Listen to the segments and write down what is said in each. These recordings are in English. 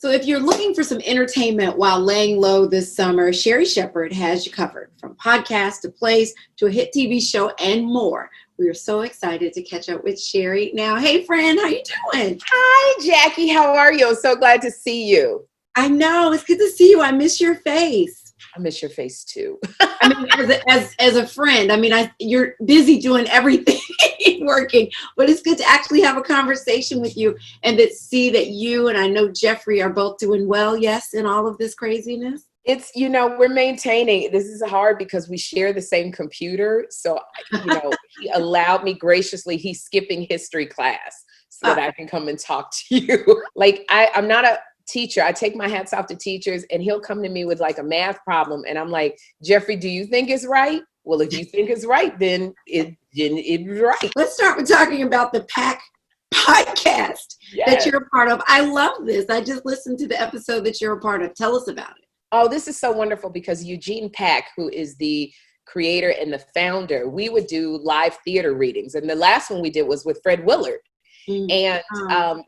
So if you're looking for some entertainment while laying low this summer, Sherri Shepherd has you covered. From podcasts to plays to a hit TV show and more. We are so excited to catch up with Sherri now. Hey, friend, how you doing? Hi, Jackie. How are you? I'm so glad to see you. I know. It's good to see you. I miss your face. I miss your face, too. I mean, as a friend, I mean, you're busy doing everything, working, but it's good to actually have a conversation with you and to see that you and I know Jeffrey are both doing well, yes, in all of this craziness. It's, we're maintaining. This is hard because we share the same computer. So, he allowed me graciously, he's skipping history class so that I can come and talk to you. I'm not a teacher. I take my hats off to teachers and he'll come to me with like a math problem. And I'm like, Jeffrey, do you think it's right? Well, if you think it's right, then it's right. Let's start with talking about the PAC podcast that you're a part of. I love this. I just listened to the episode that you're a part of. Tell us about it. Oh, this is so wonderful because Eugene Pack, who is the creator and the founder, we would do live theater readings. And the last one we did was with Fred Willard. And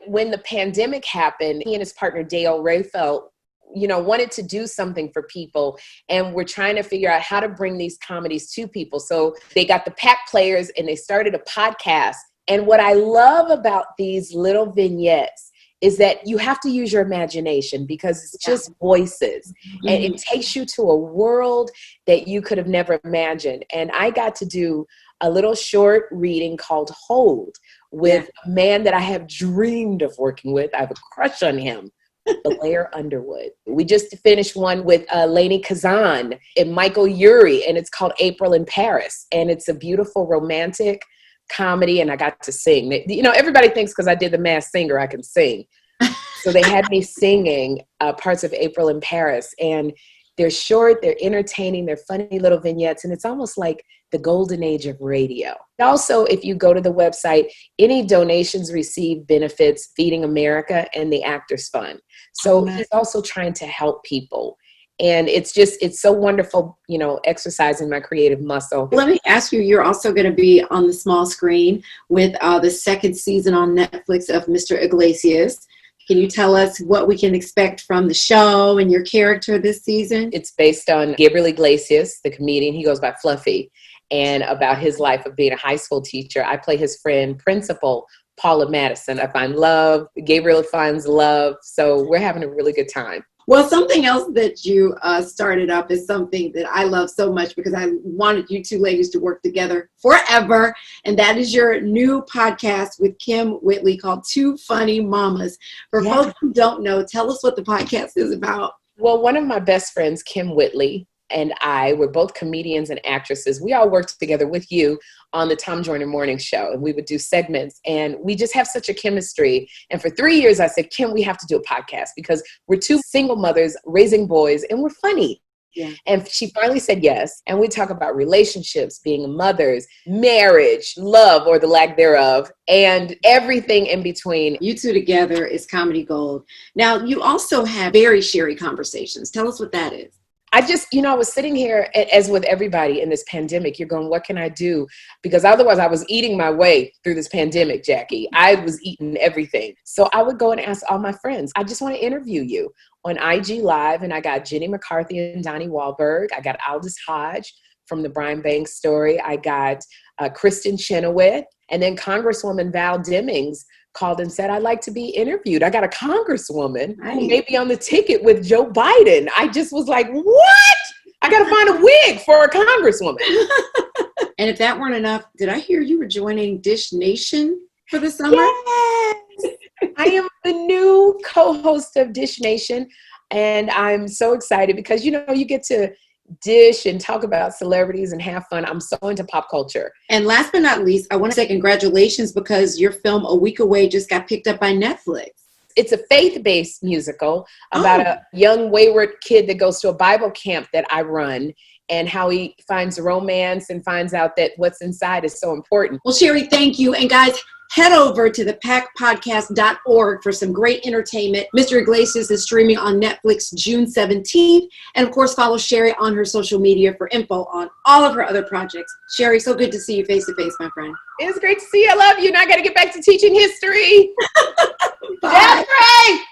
when the pandemic happened, he and his partner, Dale Rayfeld, wanted to do something for people. And we're trying to figure out how to bring these comedies to people. So they got the PAC players and they started a podcast. And what I love about these little vignettes is that you have to use your imagination because it's just voices. And it takes you to a world that you could have never imagined. And I got to do a little short reading called Hold with a man that I have dreamed of working with. I have a crush on him, Blair Underwood. We just finished one with Lainey Kazan and Michael Urie, and it's called April in Paris. And it's a beautiful romantic comedy, and I got to sing. Everybody thinks because I did The Masked Singer, I can sing. So they had me singing parts of April in Paris, and they're short, they're entertaining, they're funny little vignettes, and it's almost like the golden age of radio. Also, if you go to the website, any donations received benefits Feeding America and the Actors Fund. So he's also trying to help people. And it's so wonderful, exercising my creative muscle. Let me ask you, you're also going to be on the small screen with the second season on Netflix of Mr. Iglesias. Can you tell us what we can expect from the show and your character this season? It's based on Gabriel Iglesias, the comedian. He goes by Fluffy, and about his life of being a high school teacher. I play his friend, Principal Paula Madison. I find love. Gabriel finds love. So we're having a really good time. Well, something else that you started up is something that I love so much because I wanted you two ladies to work together forever. And that is your new podcast with Kim Whitley called Two Funny Mamas. For folks who don't know, tell us what the podcast is about. Well, one of my best friends, Kim Whitley, and I were both comedians and actresses. We all worked together with you on the Tom Joyner Morning Show, and we would do segments, and we just have such a chemistry. And for 3 years, I said, Kim, we have to do a podcast because we're two single mothers raising boys, and we're funny. Yeah. And she finally said yes. And we talk about relationships, being mothers, marriage, love, or the lack thereof, and everything in between. You two together is comedy gold. Now, you also have very Sherri conversations. Tell us what that is. I was sitting here, as with everybody in this pandemic, you're going, what can I do? Because otherwise I was eating my way through this pandemic, Jackie. I was eating everything. So I would go and ask all my friends, I just want to interview you on IG Live. And I got Jenny McCarthy and Donnie Wahlberg. I got Aldous Hodge from the Brian Banks story. I got Kristen Chenoweth. And then Congresswoman Val Demings called and said, I'd like to be interviewed. I got a congresswoman who may be on the ticket with Joe Biden. I just was like, what? I got to find a wig for a congresswoman. And if that weren't enough, did I hear you were joining Dish Nation for the summer? Yes. I am the new co-host of Dish Nation. And I'm so excited because, you get to dish and talk about celebrities and have fun. I'm so into pop culture. And last but not least, I want to say congratulations because your film A Week Away just got picked up by Netflix. It's a faith-based musical about a young wayward kid that goes to a Bible camp that I run and how he finds romance and finds out that what's inside is so important. Well, Sherri, thank you. And guys, head over to thepacpodcast.org for some great entertainment. Mr. Iglesias is streaming on Netflix June 17th. And of course, follow Sherri on her social media for info on all of her other projects. Sherri, so good to see you face to face, my friend. It was great to see you. I love you. Now I got to get back to teaching history. Bye. Jeffrey!